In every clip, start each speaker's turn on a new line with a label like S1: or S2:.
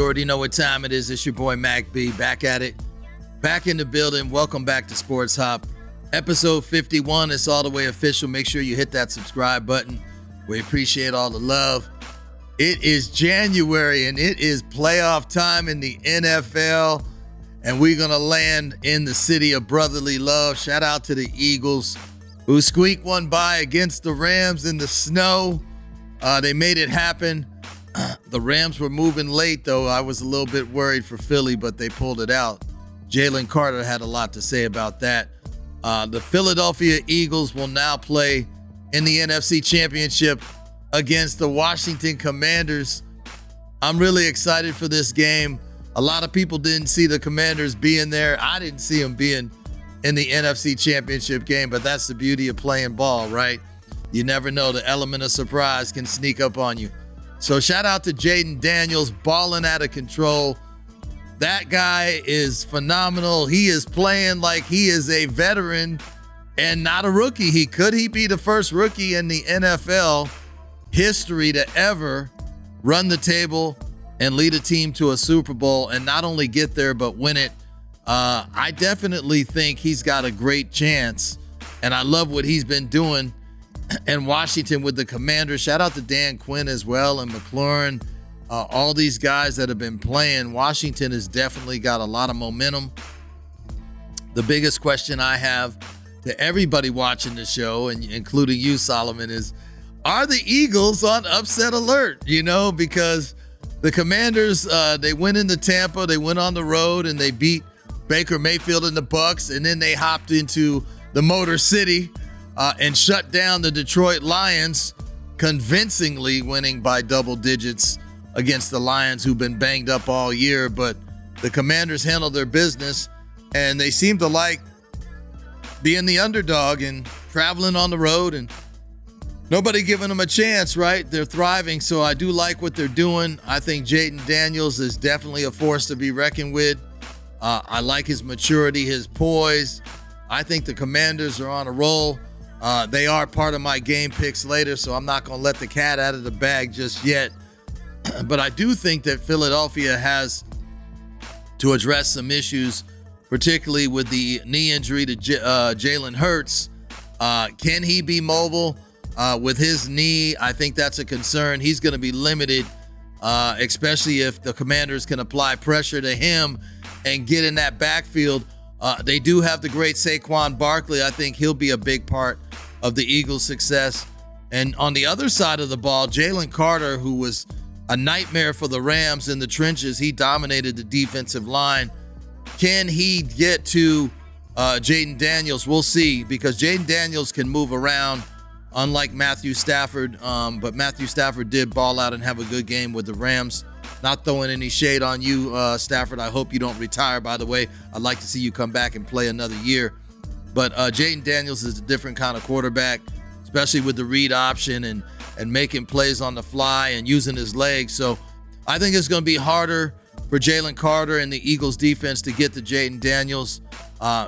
S1: already know what time it is. It's your boy Mack B, back at it, back in the building. Welcome back to Sports Hop. Episode 51, it's all the way official. Make sure you hit that subscribe button. We appreciate all the love. It is January and it is playoff time in the NFL, and we're going to land in the city of brotherly love. Shout out to the Eagles who squeaked one by against the Rams in the snow. They made it happen. The Rams were moving late, though. I was a little bit worried for Philly, but they pulled it out. Jalen Carter had a lot to say about that. The Philadelphia Eagles will now play in the NFC Championship against the Washington Commanders. I'm really excited for this game. A lot of people didn't see the Commanders being there. I didn't see them being in the NFC Championship game, but that's the beauty of playing ball, right? You never know. The element of surprise can sneak up on you. So shout out to Jaden Daniels, balling out of control. That guy is phenomenal. He is playing like he is a veteran and not a rookie. Could he be the first rookie in the NFL history to ever run the table and lead a team to a Super Bowl and not only get there, but win it? I definitely think he's got a great chance, and I love what he's been doing in Washington with the Commanders. Shout out to Dan Quinn as well and McLaurin. All these guys that have been playing. Washington has definitely got a lot of momentum. The biggest question I have to everybody watching the show, and including you, Solomon, is, are the Eagles on upset alert? You know, because the Commanders, they went into Tampa, they went on the road, and they beat Baker Mayfield and the Bucs, and then they hopped into the Motor City and shut down the Detroit Lions, convincingly winning by double digits against the Lions, who've been banged up all year. But the Commanders handled their business, and they seem to like being the underdog and traveling on the road and nobody giving them a chance, right? They're thriving, so I do like what they're doing. I think Jaden Daniels is definitely a force to be reckoned with. I like his maturity, his poise. I think the Commanders are on a roll. They are part of my game picks later, so I'm not going to let the cat out of the bag just yet. But I do think that Philadelphia has to address some issues, particularly with the knee injury to Jalen Hurts. Can he be mobile with his knee? I think that's a concern. He's going to be limited, especially if the Commanders can apply pressure to him and get in that backfield. They do have the great Saquon Barkley. I think he'll be a big part of the Eagles' success. And on the other side of the ball, Jalen Carter, who was a nightmare for the Rams in the trenches. He dominated the defensive line. Can he get to Jaden Daniels? We'll see, because Jaden Daniels can move around, unlike Matthew Stafford. But Matthew Stafford did ball out and have a good game with the Rams. Not throwing any shade on you, Stafford. I hope you don't retire, by the way. I'd like to see you come back and play another year. But Jaden Daniels is a different kind of quarterback, especially with the read option and making plays on the fly and using his legs. So I think it's going to be harder for Jalen Carter and the Eagles defense to get to Jaden Daniels.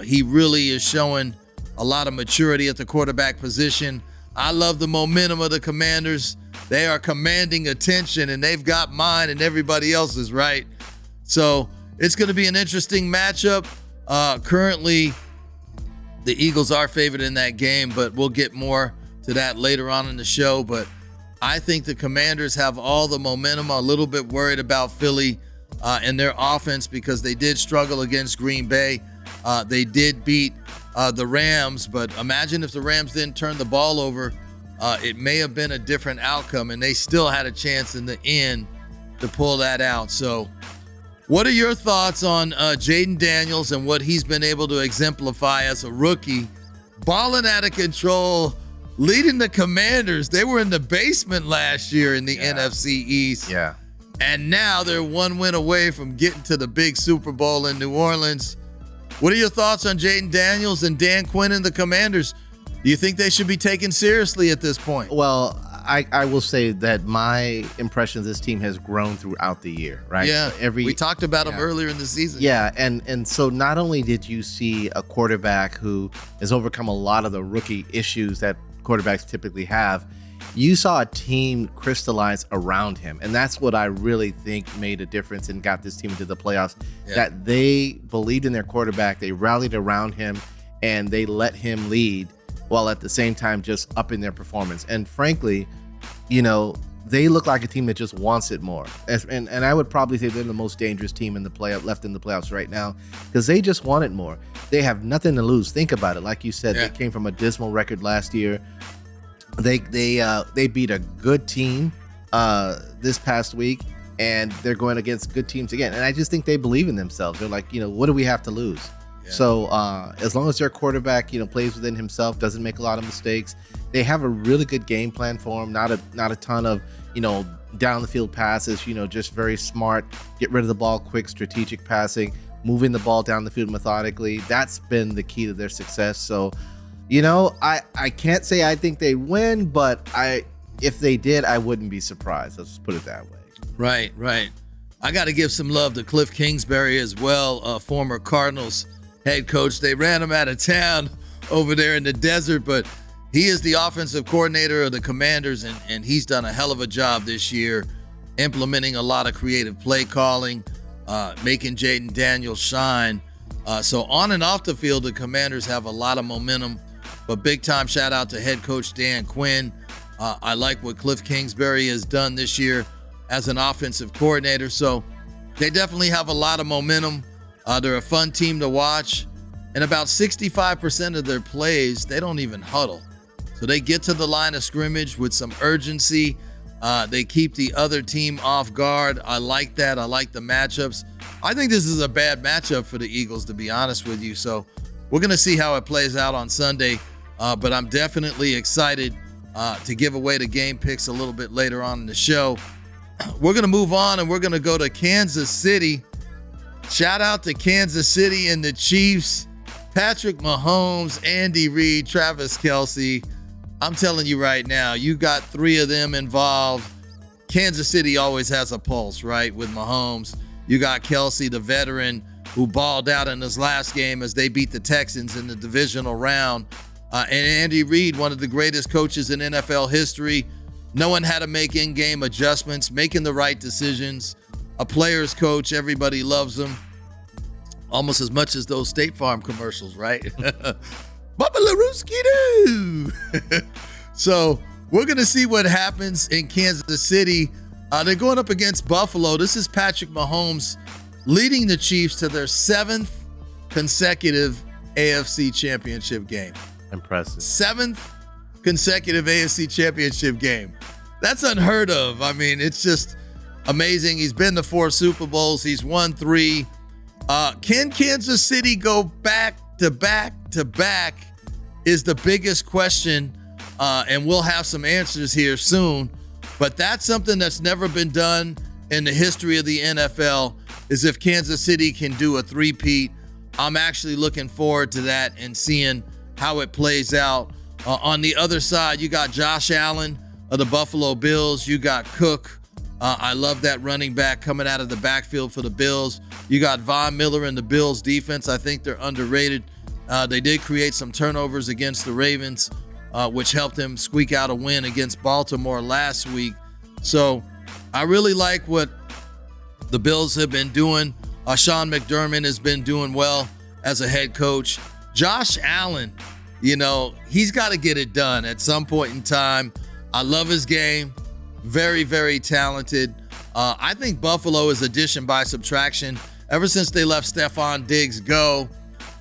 S1: He really is showing a lot of maturity at the quarterback position. I love the momentum of the Commanders. They are commanding attention, and they've got mine and everybody else's, right? So it's going to be an interesting matchup. Currently, the Eagles are favored in that game, but we'll get more to that later on in the show. But I think the Commanders have all the momentum. I'm a little bit worried about Philly and their offense, because they did struggle against Green Bay. They did beat the Rams, but imagine if the Rams didn't turn the ball over. It may have been a different outcome, and they still had a chance in the end to pull that out. So what are your thoughts on Jaden Daniels and what he's been able to exemplify as a rookie, balling out of control, leading the Commanders? They were in the basement last year in the NFC East.
S2: Yeah.
S1: And now they're one win away from getting to the big Super Bowl in New Orleans. What are your thoughts on Jaden Daniels and Dan Quinn and the Commanders? Do you think they should be taken seriously at this point?
S2: Well, I will say that my impression of this team has grown throughout the year, right?
S1: Yeah,
S2: So
S1: we talked about them earlier in the season.
S2: Yeah, and so not only did you see a quarterback who has overcome a lot of the rookie issues that quarterbacks typically have. You saw a team crystallize around him, and that's what I really think made a difference and got this team into the playoffs. Yeah. That they believed in their quarterback, they rallied around him, and they let him lead while at the same time just upping their performance. And frankly, they look like a team that just wants it more. And I would probably say they're the most dangerous team in the left in the playoffs right now, because they just want it more. They have nothing to lose. Think about it. Like you said, They came from a dismal record last year. They beat a good team this past week, and they're going against good teams again. And I just think they believe in themselves. They're like, what do we have to lose? Yeah. So as long as their quarterback, plays within himself, doesn't make a lot of mistakes, they have a really good game plan for him. Not a ton of down the field passes. Just very smart, get rid of the ball quick, strategic passing, moving the ball down the field methodically. That's been the key to their success. So. I can't say I think they win, but if they did, I wouldn't be surprised. Let's just put it that way.
S1: Right. I got to give some love to Cliff Kingsbury as well, former Cardinals head coach. They ran him out of town over there in the desert, but he is the offensive coordinator of the Commanders, and he's done a hell of a job this year implementing a lot of creative play calling, making Jaden Daniels shine. So on and off the field, the Commanders have a lot of momentum. But big time shout out to head coach Dan Quinn. I like what Cliff Kingsbury has done this year as an offensive coordinator. So they definitely have a lot of momentum. They're a fun team to watch. And about 65% of their plays, they don't even huddle. So they get to the line of scrimmage with some urgency. They keep the other team off guard. I like that. I like the matchups. I think this is a bad matchup for the Eagles, to be honest with you. So we're going to see how it plays out on Sunday. But I'm definitely excited to give away the game picks a little bit later on in the show. We're going to move on, and we're going to go to Kansas City. Shout out to Kansas City and the Chiefs. Patrick Mahomes, Andy Reid, Travis Kelce. I'm telling you right now, you got three of them involved. Kansas City always has a pulse, right, with Mahomes. You got Kelce, the veteran, who balled out in his last game as they beat the Texans in the divisional round. And Andy Reid, one of the greatest coaches in NFL history, knowing how to make in-game adjustments, making the right decisions. A player's coach, everybody loves him. Almost as much as those State Farm commercials, right? Bubba LaRuski-doo! So we're going to see what happens in Kansas City. They're going up against Buffalo. This is Patrick Mahomes leading the Chiefs to their 7th consecutive AFC Championship game.
S2: Impressive.
S1: 7th consecutive AFC Championship game. That's unheard of. I mean, it's just amazing. He's been to 4 Super Bowls. He's won 3. Can Kansas City go back to back to back is the biggest question. And we'll have some answers here soon. But that's something that's never been done in the history of the NFL, is if Kansas City can do a three-peat. I'm actually looking forward to that and seeing how it plays out. On the other side, you got Josh Allen of the Buffalo Bills. You got Cook. I love that running back coming out of the backfield for the Bills. You got Von Miller in the Bills defense. I think they're underrated. They did create some turnovers against the Ravens, which helped them squeak out a win against Baltimore last week. So I really like what the Bills have been doing. Sean McDermott has been doing well as a head coach. Josh Allen, he's got to get it done at some point in time. I love his game. Very, very talented. I think Buffalo is addition by subtraction. Ever since they let Stephon Diggs go,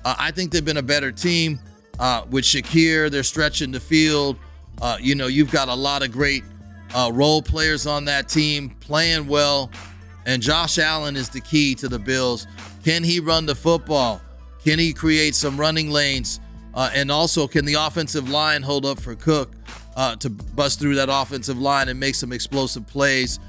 S1: I think they've been a better team. With Shakir, they're stretching the field. You've got a lot of great role players on that team playing well. And Josh Allen is the key to the Bills. Can he run the football? Can he create some running lanes? And also, can the offensive line hold up for Cook to bust through that offensive line and make some explosive plays,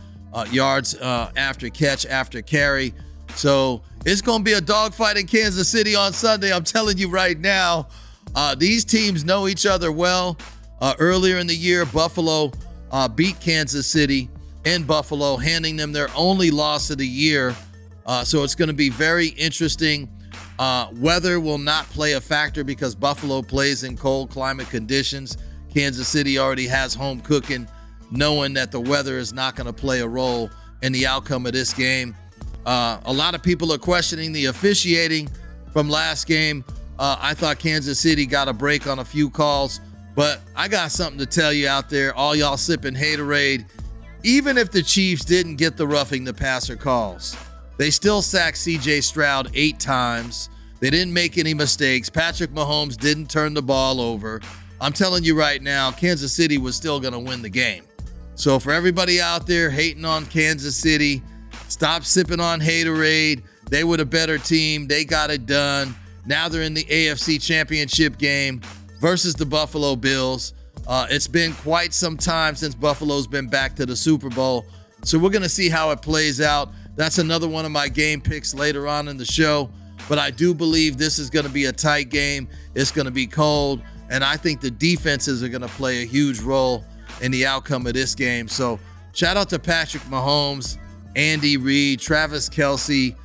S1: yards after catch, after carry? So it's going to be a dogfight in Kansas City on Sunday. I'm telling you right now, these teams know each other well. Earlier in the year, Buffalo beat Kansas City in Buffalo, handing them their only loss of the year. So it's going to be very interesting. Weather will not play a factor because Buffalo plays in cold climate conditions. Kansas City already has home cooking, knowing that the weather is not going to play a role in the outcome of this game. A lot of people are questioning the officiating from last game. I thought Kansas City got a break on a few calls, but I got something to tell you out there, all y'all sipping haterade. Even if the Chiefs didn't get the roughing the passer calls, they still sacked CJ Stroud 8 times. They didn't make any mistakes. Patrick Mahomes didn't turn the ball over. I'm telling you right now, Kansas City was still going to win the game. So for everybody out there hating on Kansas City, stop sipping on haterade. They were the better team. They got it done. Now they're in the AFC Championship game versus the Buffalo Bills. It's been quite some time since Buffalo's been back to the Super Bowl. So we're going to see how it plays out. That's another one of my game picks later on in the show. But I do believe this is going to be a tight game. It's going to be cold. And I think the defenses are going to play a huge role in the outcome of this game. So shout out to Patrick Mahomes, Andy Reid, Travis Kelce,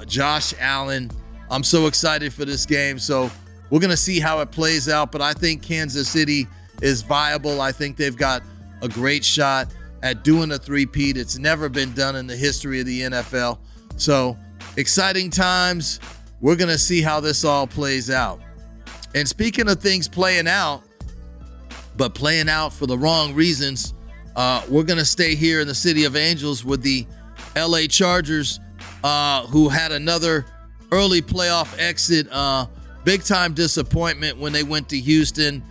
S1: Josh Allen. I'm so excited for this game. So we're going to see how it plays out. But I think Kansas City is viable. I think they've got a great shot at doing a three-peat. It's never been done in the history of the NFL. So exciting times. We're going to see how this all plays out. And speaking of things playing out, but playing out for the wrong reasons, we're going to stay here in the City of Angels with the LA Chargers, who had another early playoff exit. Big time disappointment when they went to Houston.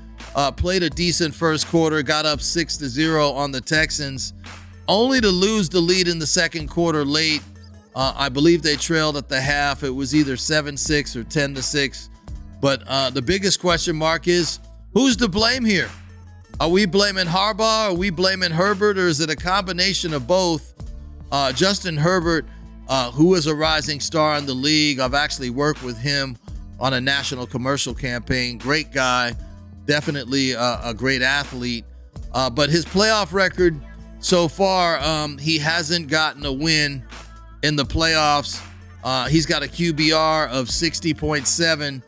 S1: Played a decent first quarter, got up 6-0 on the Texans, only to lose the lead in the second quarter late. I believe they trailed at the half. It was either 7-6 or 10-6. But the biggest question mark is, who's to blame here? Are we blaming Harbaugh? Are we blaming Herbert? Or is it a combination of both? Justin Herbert, who is a rising star in the league. I've actually worked with him on a national commercial campaign. Great guy. Definitely a great athlete. But his playoff record so far, he hasn't gotten a win in the playoffs. He's got a QBR of 60.7.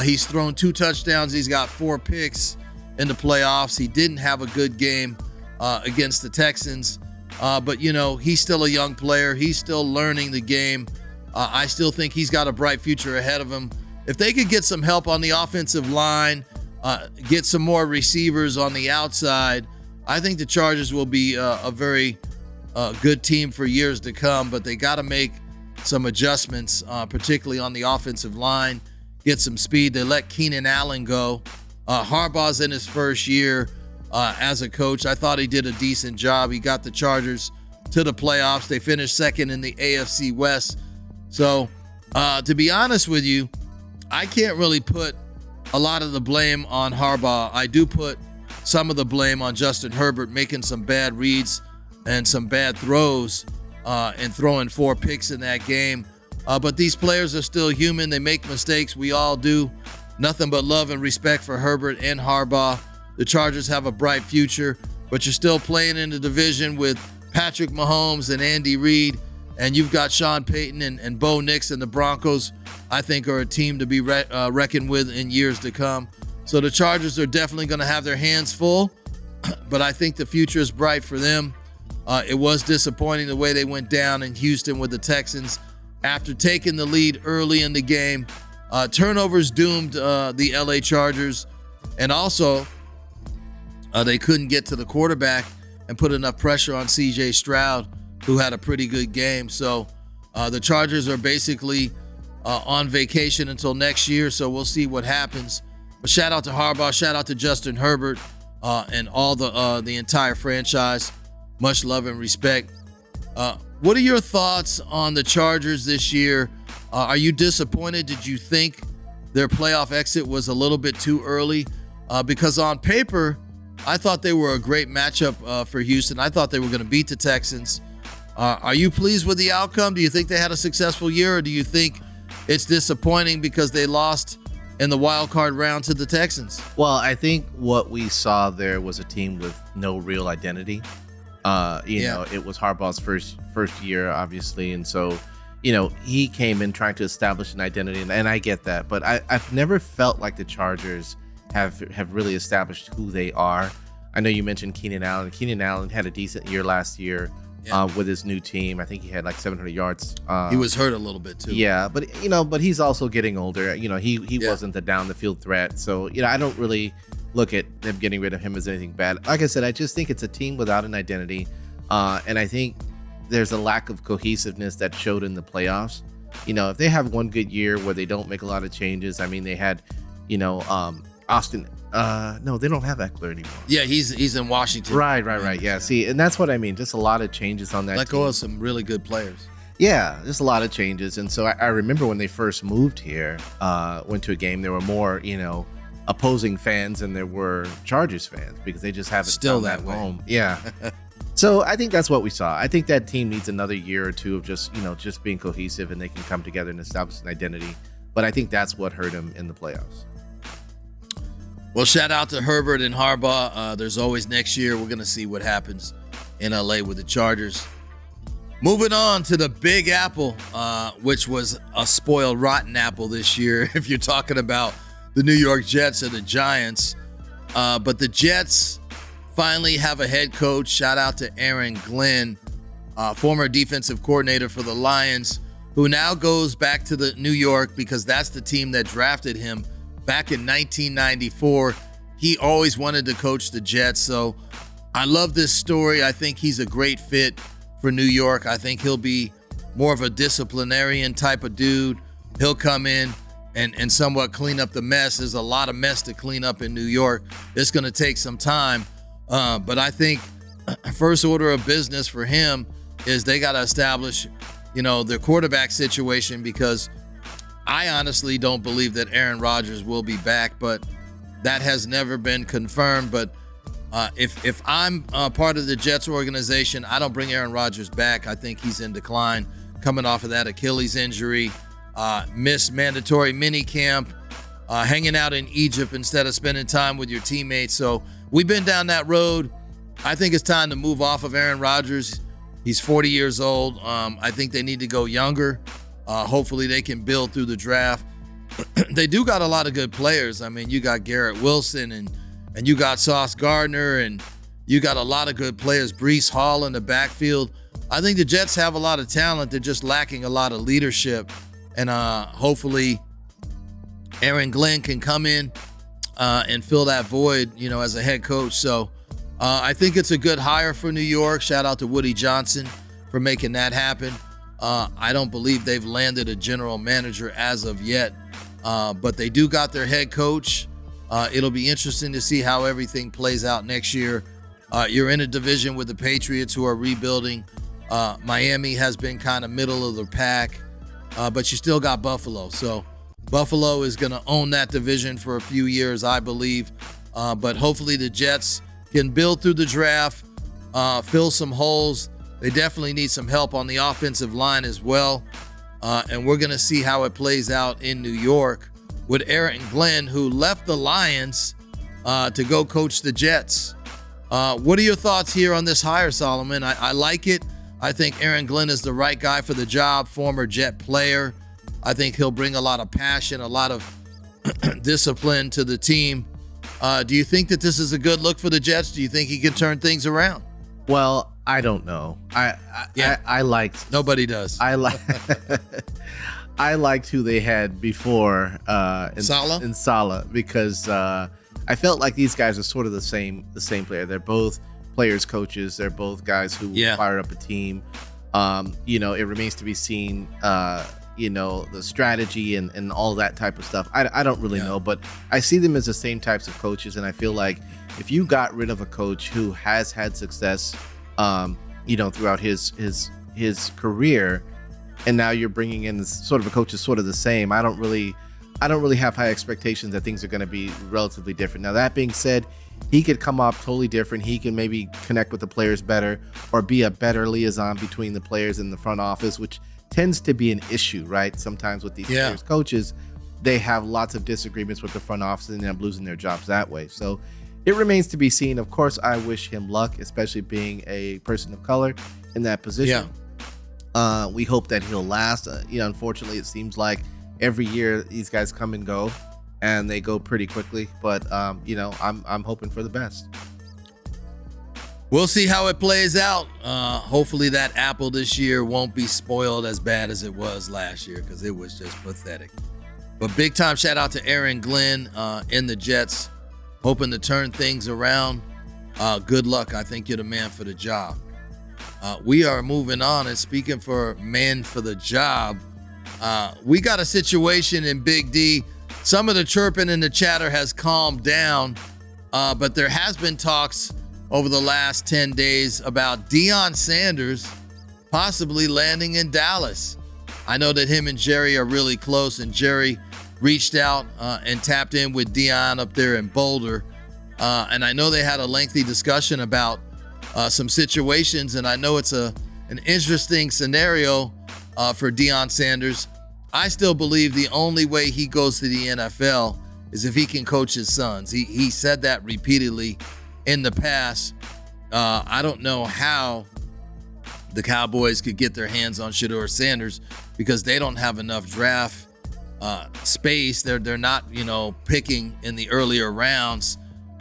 S1: He's thrown 2 touchdowns. He's got 4 picks in the playoffs. He didn't have a good game against the Texans. But, you know, he's still a young player. He's still learning the game. I still think he's got a bright future ahead of him. If they could get some help on the offensive line, get some more receivers on the outside, I think the Chargers will be a very good team for years to come. But they got to make some adjustments, particularly on the offensive line, get some speed. They let Keenan Allen go. Harbaugh's in his first year as a coach. I thought he did a decent job. He got the Chargers to the playoffs. They finished second in the AFC West. So to be honest with you, I can't really put a lot of the blame on Harbaugh. I do put some of the blame on Justin Herbert making some bad reads and some bad throws and throwing 4 picks in that game. But these players are still human. They make mistakes. We all do. Nothing but love and respect for Herbert and Harbaugh. The Chargers have a bright future, but you're still playing in the division with Patrick Mahomes and Andy Reid, and you've got Sean Payton and Bo Nix, and the Broncos, I think, are a team to be reckoned with in years to come. So the Chargers are definitely going to have their hands full, but I think the future is bright for them. It was disappointing the way they went down in Houston with the Texans after taking the lead early in the game. Turnovers doomed the LA Chargers, and also they couldn't get to the quarterback and put enough pressure on CJ Stroud, who had a pretty good game. So the Chargers are basically on vacation until next year, so we'll see what happens. But shout out to Harbaugh, shout out to Justin Herbert, and all the entire franchise. Much love and respect. What are your thoughts on the Chargers this year? Are you disappointed? Did you think their playoff exit was a little bit too early? Because on paper, I thought they were a great matchup for Houston. I thought they were going to beat the Texans. Are you pleased with the outcome? Do you think they had a successful year, or do you think it's disappointing because they lost in the wild card round to the Texans?
S2: Well, I think what we saw there was a team with no real identity. You know, it was Harbaugh's first year, obviously, and so, you know, he came in trying to establish an identity, and I get that, but I've never felt like the Chargers have really established who they are. I know you mentioned Keenan Allen. Keenan Allen had a decent year last year with his new team. I think he had like 700 yards.
S1: He was hurt a little bit too.
S2: Yeah, but he's also getting older. He wasn't the down the field threat. So I don't really look at them getting rid of him as anything bad. Like I said, I just think it's a team without an identity, and I think there's a lack of cohesiveness that showed in the playoffs. If they have one good year where they don't make a lot of changes, I mean, they had, Austin. No, they don't have Eckler anymore.
S1: Yeah, he's in Washington.
S2: Right. Yeah. See, and that's what I mean. Just a lot of changes on that
S1: Let
S2: team.
S1: go of some really good players.
S2: Yeah, just a lot of changes. And so I remember when they first moved here, went to a game, there were more, opposing fans than there were Chargers fans because they just haven't
S1: still
S2: found
S1: that way.
S2: home. Yeah. So I think that's what we saw. I think that team needs another year or two of just being cohesive, and they can come together and establish an identity. But I think that's what hurt them in the playoffs.
S1: Well, shout out to Herbert and Harbaugh. There's always next year. We're going to see what happens in LA with the Chargers. Moving on to the Big Apple, which was a spoiled rotten apple this year, if you're talking about the New York Jets and the Giants. But the Jets finally have a head coach. Shout out to Aaron Glenn, former defensive coordinator for the Lions, who now goes back to the New York because that's the team that drafted him back in 1994. He always wanted to coach the Jets. So I love this story. I think he's a great fit for New York. I think he'll be more of a disciplinarian type of dude. He'll come in and somewhat clean up the mess. There's a lot of mess to clean up in New York. It's going to take some time. But I think first order of business for him is they got to establish, their quarterback situation, because I honestly don't believe that Aaron Rodgers will be back, but that has never been confirmed. But if I'm part of the Jets organization, I don't bring Aaron Rodgers back. I think he's in decline, coming off of that Achilles injury, missed mandatory mini camp, hanging out in Egypt instead of spending time with your teammates. So we've been down that road. I think it's time to move off of Aaron Rodgers. He's 40 years old. I think they need to go younger. Hopefully they can build through the draft. They do got a lot of good players. I mean, you got Garrett Wilson and you got Sauce Gardner, and you got a lot of good players. Breece Hall in the backfield. I think the Jets have a lot of talent. They're just lacking a lot of leadership. And hopefully Aaron Glenn can come in and fill that void, as a head coach. So I think it's a good hire for New York. Shout out to Woody Johnson for making that happen. I don't believe they've landed a general manager as of yet, but they do got their head coach. It'll be interesting to see how everything plays out next year. You're in a division with the Patriots, who are rebuilding. Miami has been kind of middle of the pack, but you still got Buffalo. So Buffalo is going to own that division for a few years, I believe. But hopefully the Jets can build through the draft, fill some holes. They definitely need some help on the offensive line as well. And we're going to see how it plays out in New York with Aaron Glenn, who left the Lions to go coach the Jets. What are your thoughts here on this hire, Solomon? I like it. I think Aaron Glenn is the right guy for the job, former Jet player. I think he'll bring a lot of passion, a lot of discipline to the team. Do you think that this is a good look for the Jets? Do you think he can turn things around?
S2: Well, I don't know. I liked.
S1: Nobody does.
S2: I liked who they had before in Salah, because I felt like these guys are sort of the same player. They're both players, coaches. They're both guys who fire up a team. It remains to be seen. The strategy and all that type of stuff. I don't really know, but I see them as the same types of coaches, and I feel like if you got rid of a coach who has had success, throughout his career, and now you're bringing in sort of a coach who's sort of the same, I don't really have high expectations that things are going to be relatively different. Now, that being said, he could come off totally different. He can maybe connect with the players better, or be a better liaison between the players and the front office, which tends to be an issue, right? Sometimes with these players, coaches, they have lots of disagreements with the front office and end up losing their jobs that way. So it remains to be seen. Of course, I wish him luck, especially being a person of color in that position. We hope that he'll last. Unfortunately, it seems like every year these guys come and go. and they go pretty quickly. But I'm hoping for the best.
S1: We'll see how it plays out. Hopefully that apple this year won't be spoiled as bad as it was last year, because it was just pathetic. But big time shout out to Aaron Glenn in the Jets, hoping to turn things around. Good luck. I think you're the man for the job. We are moving on, and speaking for man for the job, we got a situation in Big D. Some of the chirping and the chatter has calmed down, but there has been talks over the last 10 days about Deion Sanders possibly landing in Dallas. I know that him and Jerry are really close, and Jerry reached out and tapped in with Deion up there in Boulder. And I know they had a lengthy discussion about some situations, and I know it's an interesting scenario for Deion Sanders. I still believe the only way he goes to the NFL is if he can coach his sons. He said that repeatedly in the past. I don't know how the Cowboys could get their hands on Shedeur Sanders, because they don't have enough draft space. They're not, picking in the earlier rounds,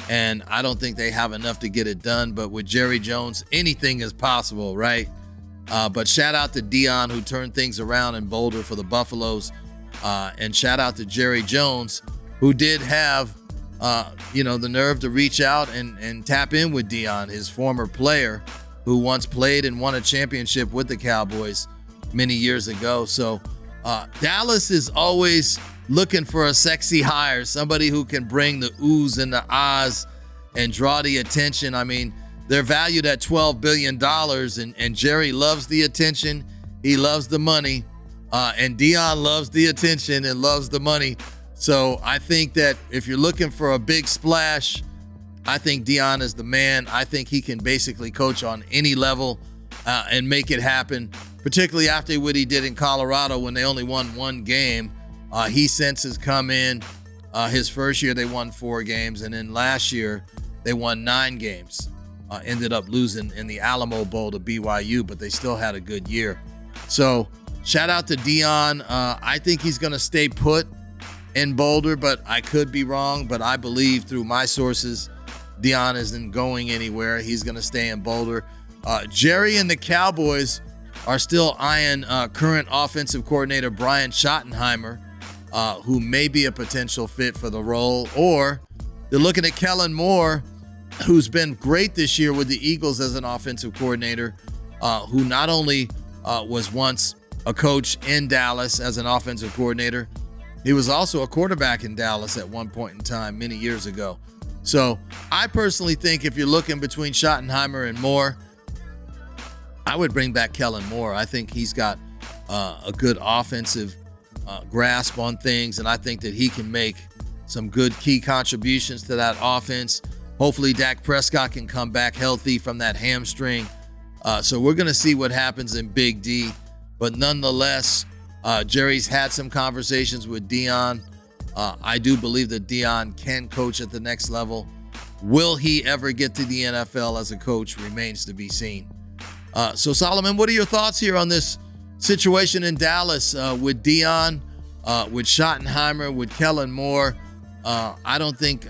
S1: and I don't think they have enough to get it done. But with Jerry Jones, anything is possible, right? But shout out to Deion, who turned things around in Boulder for the Buffaloes, and shout out to Jerry Jones, who did have the nerve to reach out and tap in with Deion, his former player, who once played and won a championship with the Cowboys many years ago. So Dallas is always looking for a sexy hire, somebody who can bring the oohs and the ahs and draw the attention. I mean, they're valued at $12 billion, and Jerry loves the attention. He loves the money, and Deion loves the attention and loves the money. So I think that if you're looking for a big splash, I think Deion is the man. I think he can basically coach on any level and make it happen, particularly after what he did in Colorado when they only won one game. He since has come in. His first year, they won 4 games, and then last year, they won 9 games. Ended up losing in the Alamo Bowl to BYU, but they still had a good year. So shout out to Deion. I think he's going to stay put in Boulder, but I could be wrong. But I believe through my sources, Deion isn't going anywhere. He's going to stay in Boulder. Jerry and the Cowboys are still eyeing current offensive coordinator Brian Schottenheimer, who may be a potential fit for the role. Or they're looking at Kellen Moore, who's been great this year with the Eagles as an offensive coordinator, who not only was once a coach in Dallas as an offensive coordinator, he was also a quarterback in Dallas at one point in time many years ago. So I personally think if you're looking between Schottenheimer and Moore, I would bring back Kellen Moore. I think he's got a good offensive grasp on things, and I think that he can make some good key contributions to that offense. Hopefully Dak Prescott can come back healthy from that hamstring. So we're going to see what happens in Big D. But nonetheless, Jerry's had some conversations with Deion. I do believe that Deion can coach at the next level. Will he ever get to the NFL as a coach remains to be seen. So Solomon, what are your thoughts here on this situation in Dallas with Deion, with Schottenheimer, with Kellen Moore? I don't think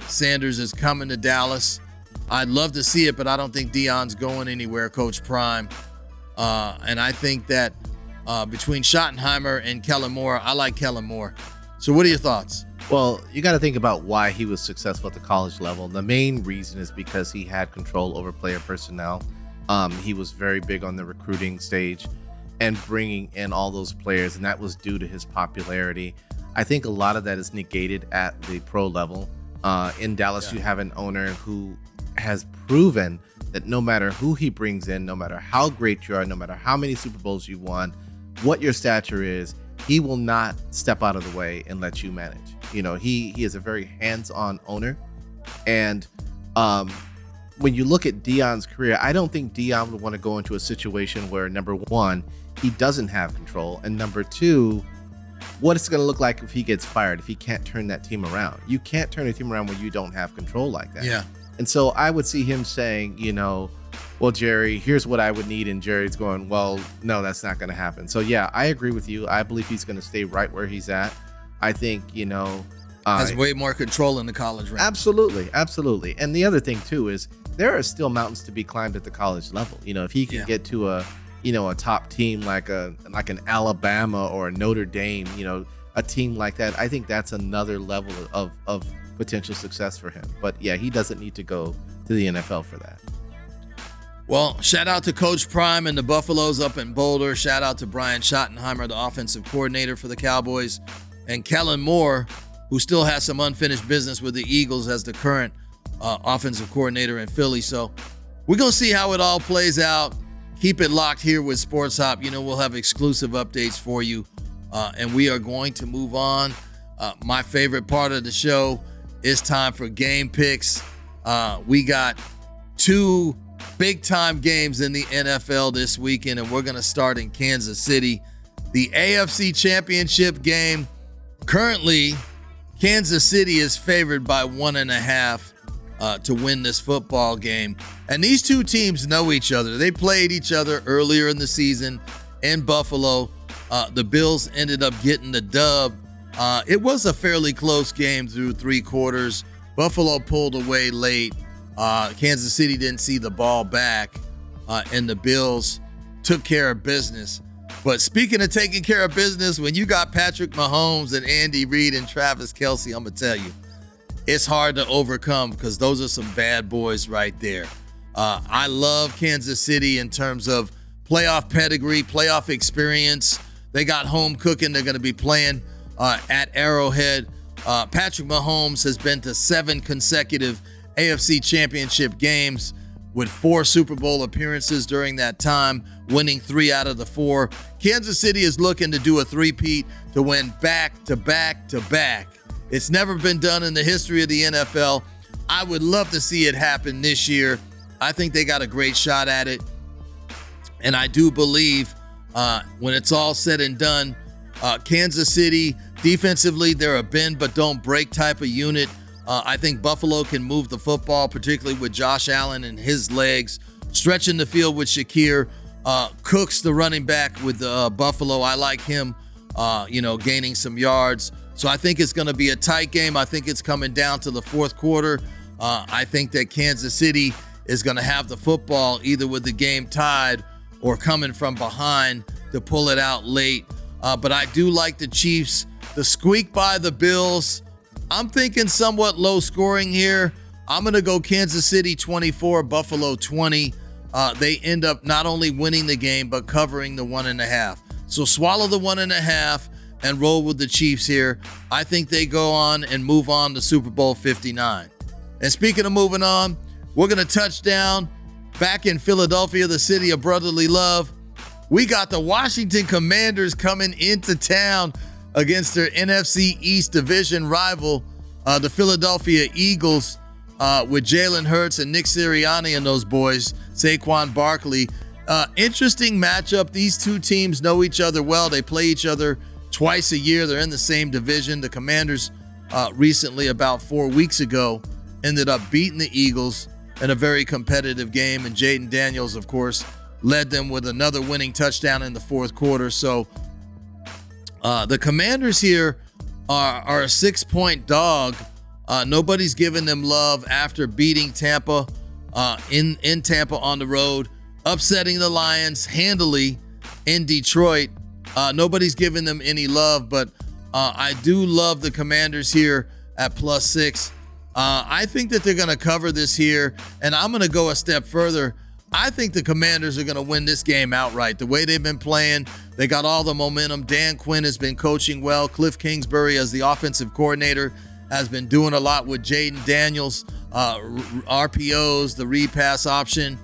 S1: Sanders is coming to Dallas. I'd love to see it, but I don't think Deion's going anywhere, Coach Prime. And I think that between Schottenheimer and Kellen Moore, I like Kellen Moore. So what are your thoughts?
S2: Well, you got to think about why he was successful at the college level. The main reason is because he had control over player personnel. He was very big on the recruiting stage and bringing in all those players, and that was due to his popularity. I think a lot of that is negated at the pro level. In Dallas, you have an owner who has proven that no matter who he brings in, no matter how great you are, no matter how many Super Bowls you've won, what your stature is, he will not step out of the way and let you manage. You know, he is a very hands-on owner. And when you look at Deion's career, I don't think Deion would want to go into a situation where, number one, he doesn't have control, and number two, what it's going to look like if he gets fired, if he can't turn that team around. You can't turn a team around when you don't have control like that.
S1: Yeah.
S2: And so I would see him saying, you know, well, Jerry, here's what I would need. And Jerry's going, well, no, that's not going to happen. So, yeah, I agree with you. I believe he's going to stay right where he's at. I think, you know,
S1: Has way more control in the college ranks.
S2: Absolutely. And the other thing too is there are still mountains to be climbed at the college level. If he can get to a top team like an Alabama or a Notre Dame, a team like that, I think that's another level of potential success for him. But yeah, he doesn't need to go to the NFL for that.
S1: Well, shout out to Coach Prime and the Buffaloes up in Boulder. Shout out to Brian Schottenheimer, the offensive coordinator for the Cowboys, and Kellen Moore, who still has some unfinished business with the Eagles as the current offensive coordinator in Philly. So we're going to see how it all plays out. Keep it locked here with Sports Hop. We'll have exclusive updates for you, and we are going to move on. My favorite part of the show is time for game picks. We got 2 big-time games in the NFL this weekend, and we're going to start in Kansas City. The AFC Championship game. Currently, Kansas City is favored by 1.5 to win this football game. And these two teams know each other. They played each other earlier in the season in Buffalo. The Bills ended up getting the dub. It was a fairly close game through 3 quarters. Buffalo pulled away late. Kansas City didn't see the ball back, and the Bills took care of business. But speaking of taking care of business, when you got Patrick Mahomes and Andy Reid and Travis Kelce, I'm going to tell you, it's hard to overcome because those are some bad boys right there. I love Kansas City in terms of playoff pedigree, playoff experience. They got home cooking. They're going to be playing at Arrowhead. Patrick Mahomes has been to 7 consecutive AFC Championship games with 4 Super Bowl appearances during that time, winning 3 out of the 4. Kansas City is looking to do a three-peat to win back-to-back-to-back. It's never been done in the history of the NFL. I would love to see it happen this year. I think they got a great shot at it. And I do believe when it's all said and done, Kansas City, defensively, they're a bend but don't break type of unit. I think Buffalo can move the football, particularly with Josh Allen and his legs. Stretching the field with Shakir. Cooks, the running back with Buffalo. I like him, gaining some yards. So I think it's going to be a tight game. I think it's coming down to the 4th quarter. I think that Kansas City is going to have the football either with the game tied or coming from behind to pull it out late. But I do like the Chiefs. The squeak by the Bills. I'm thinking somewhat low scoring here. I'm going to go Kansas City 24, Buffalo 20. They end up not only winning the game, but covering the 1.5. So swallow the 1.5 and roll with the Chiefs here. I think they go on and move on to Super Bowl 59. And speaking of moving on, we're going to touch down back in Philadelphia, the city of brotherly love. We got the Washington Commanders coming into town against their NFC East division rival, the Philadelphia Eagles, with Jalen Hurts and Nick Sirianni and those boys, Saquon Barkley. Interesting matchup. These two teams know each other well. They play each other twice a year. They're in the same division. The Commanders recently, about 4 weeks ago, ended up beating the Eagles in a very competitive game. And Jaden Daniels, of course, led them with another winning touchdown in the 4th quarter. So the Commanders here are a 6-point dog. Nobody's giving them love after beating Tampa in Tampa on the road, upsetting the Lions handily in Detroit. Nobody's giving them any love, but I do love the Commanders here at +6. I think that they're going to cover this here, and I'm going to go a step further. I think the Commanders are going to win this game outright. The way they've been playing, they got all the momentum. Dan Quinn has been coaching well. Cliff Kingsbury, as the offensive coordinator, has been doing a lot with Jaden Daniels, RPOs, the repass option.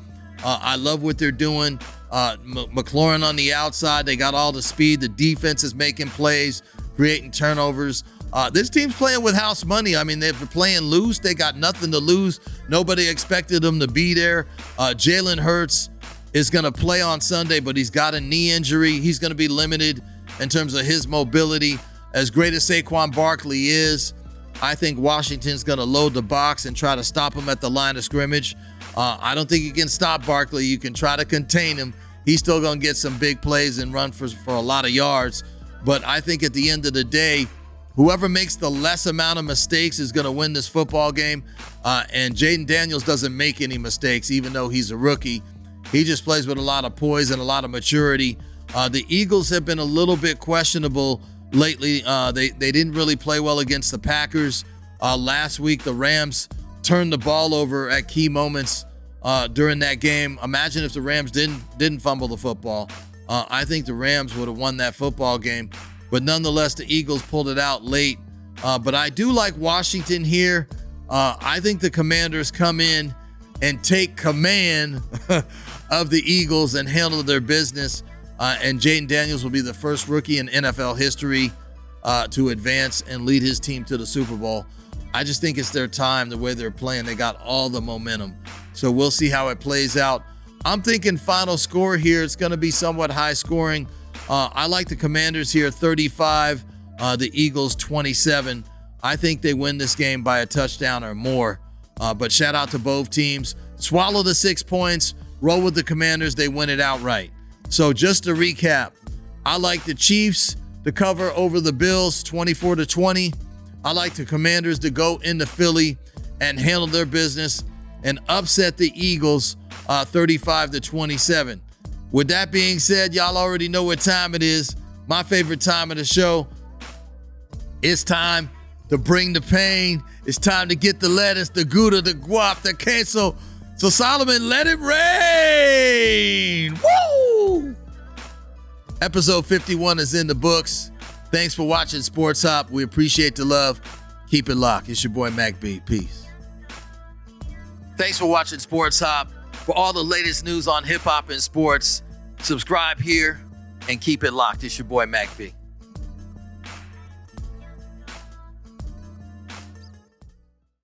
S1: I love what they're doing. McLaurin on the outside, they got all the speed. The defense is making plays, creating turnovers. This team's playing with house money. I mean, they're playing loose. They got nothing to lose. Nobody expected them to be there. Jalen Hurts is going to play on Sunday, but he's got a knee injury. He's going to be limited in terms of his mobility. As great as Saquon Barkley is, I think Washington's going to load the box and try to stop him at the line of scrimmage. I don't think you can stop Barkley. You can try to contain him. He's still going to get some big plays and run for a lot of yards. But I think at the end of the day, Whoever makes the less amount of mistakes is going to win this football game. And Jaden Daniels doesn't make any mistakes, even though he's a rookie. He just plays with a lot of poise and a lot of maturity. The Eagles have been a little bit questionable lately. They didn't really play well against the Packers. Last week, the Rams turned the ball over at key moments during that game. Imagine if the Rams didn't fumble the football. I think the Rams would have won that football game. But nonetheless, the Eagles pulled it out late. But I do like Washington here. I think the Commanders come in and take command of the Eagles and handle their business. And Jaden Daniels will be the first rookie in NFL history to advance and lead his team to the Super Bowl. I just think it's their time, the way they're playing. They got all the momentum. So we'll see how it plays out. I'm thinking final score here. It's going to be somewhat high scoring. I like the Commanders here, 35, the Eagles 27. I think they win this game by a touchdown or more. But shout out to both teams. Swallow the 6 points, roll with the Commanders. They win it outright. So just to recap, I like the Chiefs to cover over the Bills 24-20. I like the Commanders to go into Philly and handle their business and upset the Eagles 35-27. With that being said, y'all already know what time it is. My favorite time of the show. It's time to bring the pain. It's time to get the lettuce, the Gouda, the guap, the queso. So Solomon, let it rain. Woo! Episode 51 is in the books. Thanks for watching Sports Hop. We appreciate the love. Keep it locked. It's your boy Mack B. Peace. Thanks for watching Sports Hop. For all the latest news on hip hop and sports, subscribe here and keep it locked. It's your boy Mack B.